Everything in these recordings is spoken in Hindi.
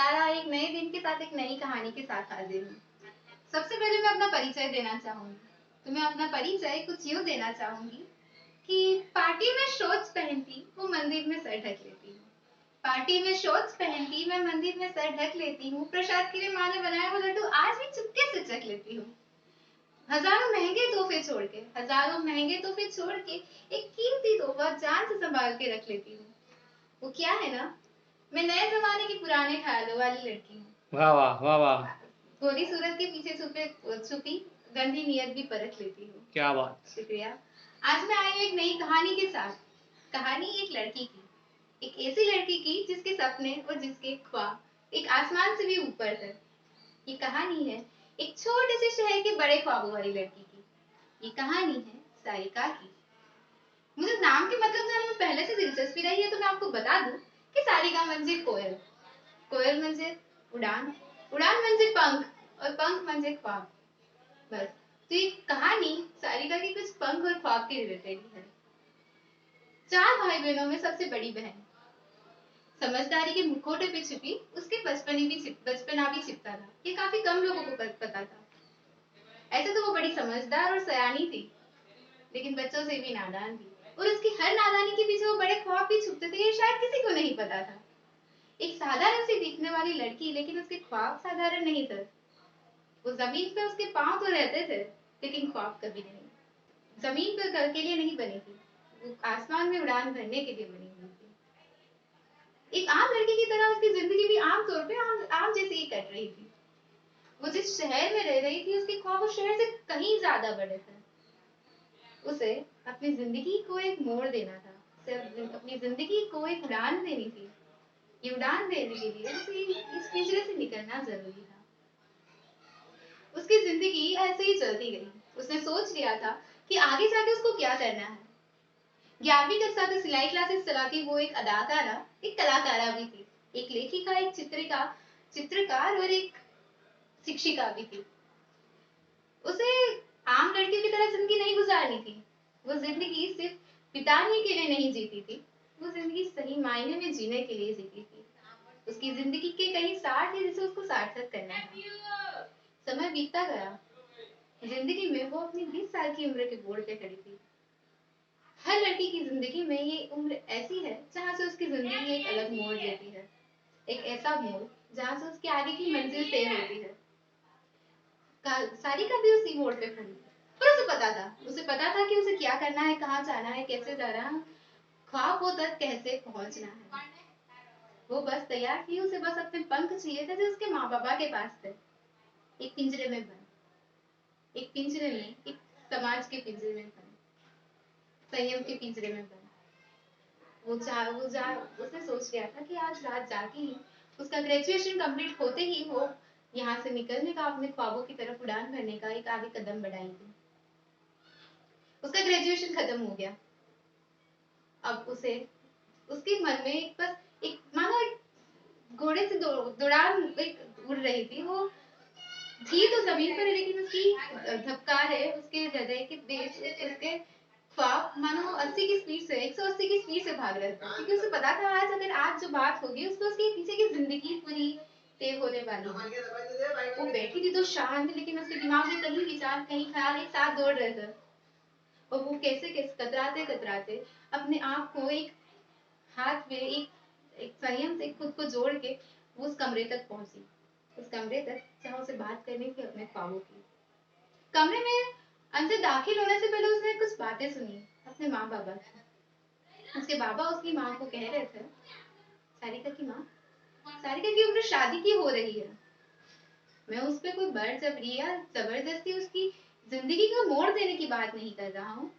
दोबारा एक नए दिन के साथ एक नई कहानी के साथ हाजिर हूँ। सबसे पहले मैं अपना परिचय देना चाहूंगी। तो मैं अपना परिचय कुछ यूँ देना चाहूंगी कि पार्टी में शॉर्ट्स पहनती हूँ, मंदिर में सर ढक लेती हूँ। पार्टी में शॉर्ट्स पहनती मैं मंदिर में सर ढक लेती हूँ। प्रसाद के लिए माँ ने बनाया वो लड्डू आज भी चुपके से चख लेती हूँ। हजारों महंगे तोहफे छोड़ के एक कीमती तोहफा जान से संभाल के रख लेती हूँ। वो क्या है ना, मैं नए जमाने की पुराने ख्यालों वाली लड़की हूँ। वाह वाह वाह वाह, गोरी सूरत के पीछे छुपी गंदी नीयत भी परख लेती हूँ। क्या बात। शुक्रिया। आज मैं आई हूँ एक नई कहानी के साथ। कहानी एक लड़की की, एक ऐसी लड़की की जिसके सपने और जिसके ख्वाब एक आसमान से भी ऊपर थे। ये कहानी है एक छोटे से शहर के बड़े ख्वाबों वाली लड़की की। ये कहानी है सारिका की। मुझे नाम के मतलब जानने में पहले से दिलचस्पी रही है, तो मैं आपको बता दूं कि सारिका म्हणजे कोयल, कोयल म्हणजे उड़ान, उड़ान म्हणजे पंख और पंख म्हणजे ख्वाब। बस, तो ये कहानी सारिका के कुछ पंख और ख्वाब के रिलेटेड है। 4 भाई बहनों में सबसे बड़ी बहन, समझदारी के मुखौटे पे छुपी उसके बचपना भी छिपता था। ये काफी कम लोगों को पता था। ऐसे तो वो बड़ी समझदार और सयानी थी, लेकिन बच्चों से भी नादान थी। और उसकी हर नादानी के पीछे वो बड़े ख्वाब भी छुपते थे, ये शायद किसी को नहीं पता था। एक साधारण सी दिखने वाली लड़की, लेकिन उसके ख्वाब साधारण नहीं थे। वो जमीन पे उसके पांव तो रहते थे, लेकिन ख्वाब कभी नहीं। जमीन पर घर के लिए नहीं बनी थी, वो आसमान में उड़ान भरने के लिए बनी हुई थी। एक आम लड़की की तरह उसकी जिंदगी भी आम तौर पे आम जैसे ही कट रही थी। वो जिस शहर में रह रही थी, उसके ख्वाब उस शहर से कहीं ज्यादा बड़े थे। उसे अपनी जिंदगी को एक मोड़ देना था, उसे अपनी जिंदगी को एक उड़ान देनी थी। ये उड़ान देने के लिए उसे इस पिंजरे से निकलना जरूरी था। उसकी जिंदगी ऐसे ही चलती गई। उसने सोच लिया था कि आगे जाके उसको क्या करना है। 11वीं कक्षा से सिलाई क्लासेस चलाती वो एक अदाकारा, एक कलाकारा भी थी। एक लेखिका, एक चित्रकार और एक शिक्षिका भी थी। उसे आम लड़कियों की तरह जिंदगी नहीं गुजारनी थी। वो जिंदगी सिर्फ बिताने के लिए नहीं जीती थी, वो जिंदगी सही मायने में जीने के लिए जीती थी। उसकी जिंदगी के कई सार थे जिसे उसको सार्थक करना था। समय बीतता गया। जिंदगी में वो अपनी 20 साल की उम्र के बोर्ड पे खड़ी थी। हर लड़की की जिंदगी में ये उम्र ऐसी है जहाँ से उसकी जिंदगी एक अलग मोड़ लेती है। एक ऐसा मोड़ जहाँ से उसकी आगे की मंजिल तय होती है। सारिका भी उसी मोड़ पे खड़ी थी। पर उसे पता था कि उसे क्या करना है, कहाँ जाना है, कैसे जाना है, ख्वाबों तक कैसे पहुंचना है। वो बस तैयार थी, उसे बस अपने पंख चाहिए थे जो उसके माँ बाबा के पास थे। एक पिंजरे में बंद, एक पिंजरे में, एक समाज के पिंजरे में बंद, संयम के पिंजरे में बंद। उसने सोच लिया था कि आज रात जाके ही, उसका ग्रेजुएशन कंप्लीट होते ही वो यहाँ से निकलने का, अपने ख्वाबों की तरफ उड़ान भरने का एक आगे कदम बढ़ाएगी। उसका ग्रेजुएशन खत्म हो गया। अब उसे उसके मन में एक मानो एक घोड़े से दौड़ान एक उड़ रही थी। वो थी तो जमीन पर है, लेकिन उसकी धबकार है, उसके हृदय के बेस, उसके ख्वाब मानो 80 की स्पीड से, 180 की स्पीड से भाग रहे थे। क्योंकि उसे पता था आज जो बात होगी उसको उसके पीछे की जिंदगी पूरी तय होने वाली है। वो बैठी थी तो शांत, लेकिन उसके दिमाग में कहीं विचार, कहीं ख्याल एक साथ दौड़ रहे थे। और वो कैसे कैसे कतराते कतराते अपने आप को एक हाथ में एक संयम से खुद को जोड़ के वो उस कमरे तक पहुंची। उस कमरे तक जहाँ उसे बात करनी थी अपने ख्वाबों की। कमरे में अंदर दाखिल होने से पहले उसने कुछ बातें सुनी अपने माँ बाबा की। उसके बाबा उसकी माँ को कह रहे थे, सारिका की माँ, सारिका की उम्र शादी की हो रही है। मैं उस पर कोई बड़जबरी या जबरदस्ती उसकी जिंदगी का मोड़ देने की बात नहीं कर रहा हूँ,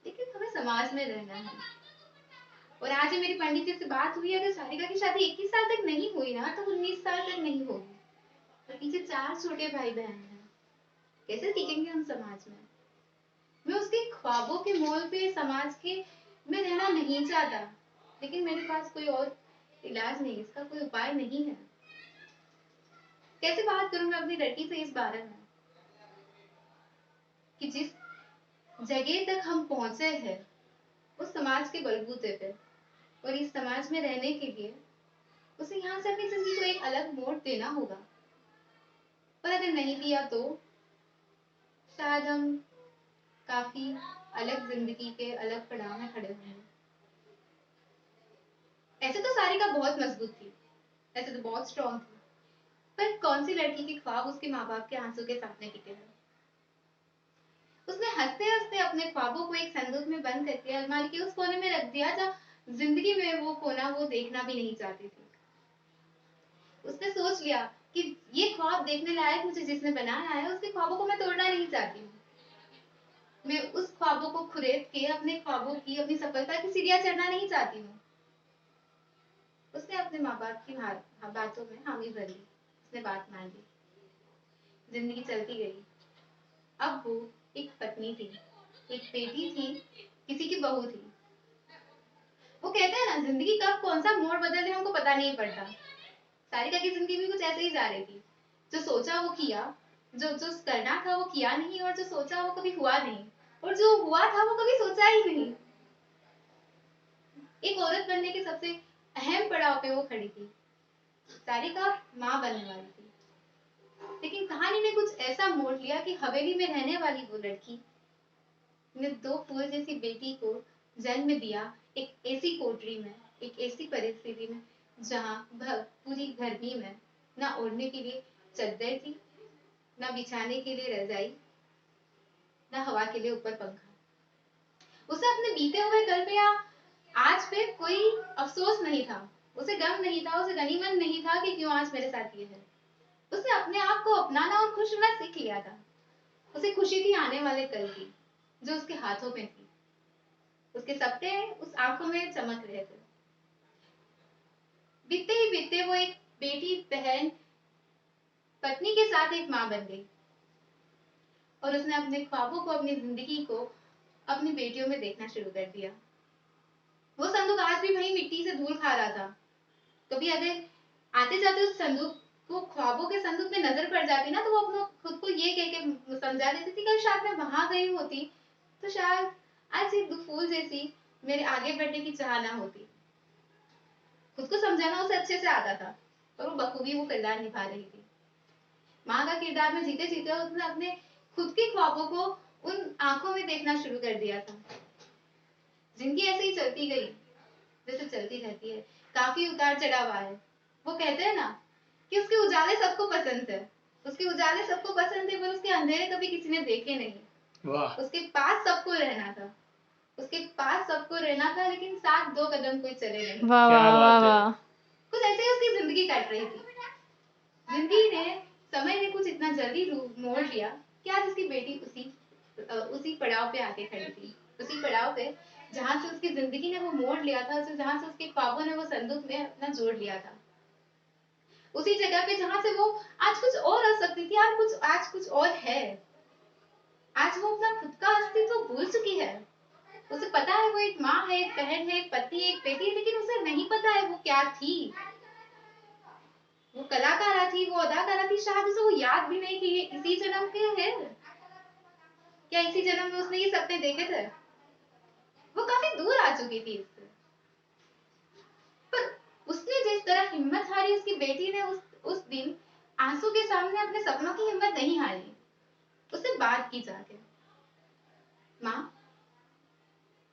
लेकिन हमें समाज में रहना है। और आज मेरी पंडित जी से बात हुई, अगर सारिका की शादी 21 साल तक नहीं हुई ना, तो 19 साल तक नहीं होगी। और पीछे 4 छोटे भाई बहन हैं, कैसे टिकेंगे हम समाज में। मैं उसके ख्वाबों के मोल पे समाज के में रहना नहीं चाहता, लेकिन मेरे पास कोई और इलाज नहीं, इसका कोई उपाय नहीं है। कैसे बात करूं मैं अपनी लड़की से इस बारे में कि जिस जगह तक हम पहुंचे हैं उस समाज के बलबूते पे, और इस समाज में रहने के लिए उसे यहाँ से अपनी जिंदगी को एक अलग मोड़ देना होगा, पर अगर नहीं दिया तो शायद हम काफी अलग जिंदगी के अलग पड़ाव में खड़े होंगे। ऐसे तो सारिका बहुत मजबूत थी, ऐसे तो बहुत स्ट्रॉन्ग थी, पर कौन सी लड़की के ख्वाब उसके माँ बाप के आंसू के सामने टिके हैं। उसने हंसते हंसते अपने ख्वाबों को एक संदूक में बंद करके अलमारी के उस कोने में रख दिया जहाँ जिंदगी में वो कोना वो देखना भी नहीं चाहती थी। उसने सोच लिया कि ये ख्वाब देखने लायक मुझे जिसने बनाया है उसके ख्वाबों को मैं तोड़ना नहीं चाहती हूँ। मैं उस ख्वाबों को खुरेद के अपने ख्वाबों की अपनी सफलता की सीढ़ियां चढ़ना नहीं चाहती हूँ। उसने अपने माँ बाप की बातों में हामी भर ली, उसने बात मान ली। जिंदगी चलती गई। अब वो एक पत्नी थी, एक बेटी थी, किसी की बहू थी। वो कहते हैं ना, जिंदगी कब कौन सा मोड़ बदल दे हमको पता नहीं पड़ता। सारिका की जिंदगी भी कुछ ऐसे ही जा रही थी। जो सोचा वो किया, जो जो करना था वो किया नहीं, और जो सोचा वो कभी हुआ नहीं, और जो हुआ था वो कभी सोचा ही नहीं। एक औरत बनने के सबसे अहम पड़ाव पे वो खड़ी थी। सारिका माँ बनने वाली थी, लेकिन कहानी ने कुछ ऐसा मोड़ लिया कि हवेली में रहने वाली वो लड़की ने दो फूल जैसी बेटी को जन्म दिया, एक ऐसी कोठरी में, एक ऐसी परिस्थिति में जहां पूरी गर्मी में ना ओढ़ने के लिए चद्दर थी, ना बिछाने के लिए रजाई, ना हवा के लिए ऊपर पंखा। उसे अपने बीते हुए कल पे या आज पे कोई अफसोस नहीं था, उसे गम नहीं था, उसे गनीमत नहीं था कि क्यों आज मेरे साथ ये है। उसने अपने आप को अपनाना और खुश रहना सीख लिया था। उसे खुशी थी आने वाले कल की, जो उसके हाथों में थी। उसके सपने उस आंखों में चमक रहे थे। बीतते ही बीतते वो एक बेटी, बहन, पत्नी के साथ एक माँ बन गई, और उसने अपने ख्वाबों को, अपनी जिंदगी को अपनी बेटियों में देखना शुरू कर दिया। वो संदूक आज भी वही मिट्टी से धूल खा रहा था। कभी अगर आते जाते उस संदूक को, ख्वाबों के संदूक में नजर पड़ जाती ना, तो वो अपना खुद को ये कह के समझा देती थी कि शायद मैं वहां गई होती तो शायद आज एक फूल जैसी मेरे आगे बढ़ने की चाह ना होती। खुद को समझाना उसे अच्छे से आता था, और वो बखूबी वो किरदार निभा रही थी। माँ का किरदार में जीते जीते उसने अपने खुद के ख्वाबों को उन आंखों में देखना शुरू कर दिया था। जिंदगी ऐसे ही चलती गई, जैसे चलती रहती है। काफी उतार चढ़ाव आए। वो कहते हैं ना कि उसके उजाले सबको पसंद है, उसके उजाले सबको पसंद है, पर उसके अंधेरे कभी किसी ने देखे नहीं। वाह। उसके पास सबको रहना था, उसके पास सबको रहना था, लेकिन साथ दो कदम कोई चले नहीं। वाह वाह वाह वाह। कुछ ऐसे ही उसकी जिंदगी कट रही थी। जिंदगी ने, समय ने कुछ इतना जल्दी मोड़ लिया कि आज उसकी बेटी उसी पड़ाव पे आके खड़ी थी, उसी पड़ाव पे जहां से उसकी जिंदगी ने वो मोड़ लिया था, जहां से उसके ख्वाबों ने वो संदूक में अपना जोड़ लिया था, उसी जगह पे जहां से वो आज कुछ और रह सकती थी। आज कुछ और है। आज वो अपना खुद का अस्तित्व भूल चुकी है। उसे पता है वो एक माँ है, एक बहन है, एक पत्नी है, एक बेटी है, लेकिन उसे नहीं पता है वो क्या थी। वो कलाकारा थी, वो अदाकारा थी, शायद उसे वो याद भी नहीं कि ये इसी जन्म के है। क्या इसी जन्म में उसने ये सपने देखे थे? वो काफी दूर आ चुकी थी इससे। पर उसने जिस तरह हिम्मत हारी, उसकी बेटी ने उस दिन आंसू के सामने अपने सपनों की हिम्मत नहीं हारी। उससे बात की जाके, माँ,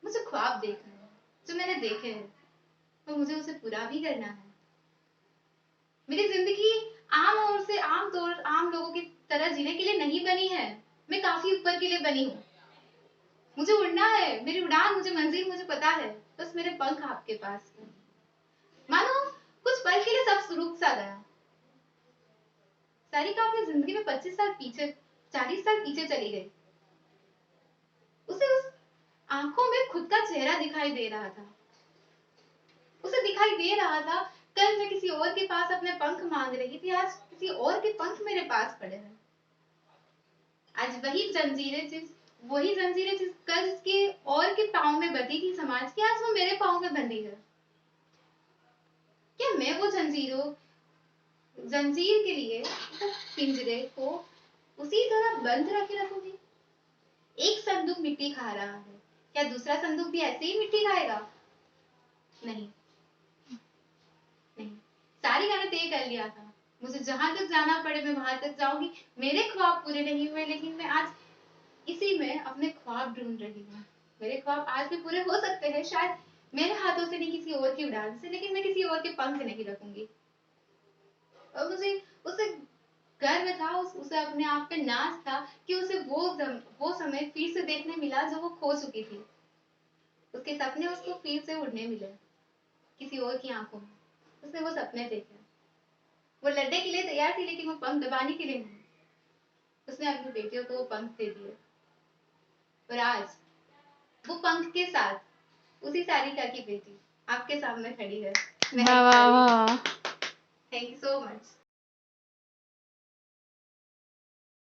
मुझे ख्वाब देखने हैं, जो मैंने देखे हैं, तो मुझे उसे पूरा भी करना है। मेरी जिंदगी आम लोगों की तरह जीने के लिए नहीं बनी है। मैं काफी ऊपर के लिए बनी हूँ। मुझे उड़ना है, मेरी उड़ान, मुझे मंजिल मुझे पता है, बस मेरे पंख आपके पास हैं। मानो कुछ पल के लिए सब रुक सा गया। सारिका अपनी जिंदगी में 25 साल पीछे, 40 साल पीछे चली गई। उसे उस आंखों में खुद का चेहरा दिखाई दे रहा था। उसे दिखाई दे रहा था, कल मैं किसी और के पास अपने पंख मांग रही थी, आज किसी और के पंख मेरे पास पड़े हैं। आज वही जंजीरें जिस कल जिसके और के पाँव में बंधी थी समाज की, आज वो मेरे पाँव में बंधी है। क्या मैं वो जंजीर के लिए पिंजरे को उसी तरह बंद रखे रखूंगी? एक संदूक मिट्टी खा रहा है, क्या दूसरा संदूक भी ऐसे ही मिट्टी खाएगा? नहीं, नहीं। सारी मैंने तय कर लिया था, मुझे जहां तक जाना पड़े मैं वहां तक जाऊंगी। मेरे ख्वाब पूरे नहीं हुए, लेकिन मैं आज इसी में अपने ख्वाब ढूंढ रही हूँ। मेरे ख्वाब आज भी पूरे हो सकते हैं, शायद मेरे हाथों से नहीं, किसी और की उड़ान से, लेकिन मैं किसी और के पंख नहीं रखूंगी। और मुझे उसे गर्व था, उसे अपने आप पे नाज था कि उसे वो समय फिर से देखने मिला जो वो खो चुकी थी। उसके सपने उसको फिर से उड़ने मिले, किसी और की आंखों में। उसने वो सपने देखे। वो लड़ने के लिए तैयार थी, लेकिन वो पंख दबाने के लिए नहीं। उसने अपनी बेटियों को वो पंख दे दिए, और आज वो पंख के साथ उसी सारिका की बेटी आपके सामने खड़ी है। वाह वाह वाह। Thank you so much.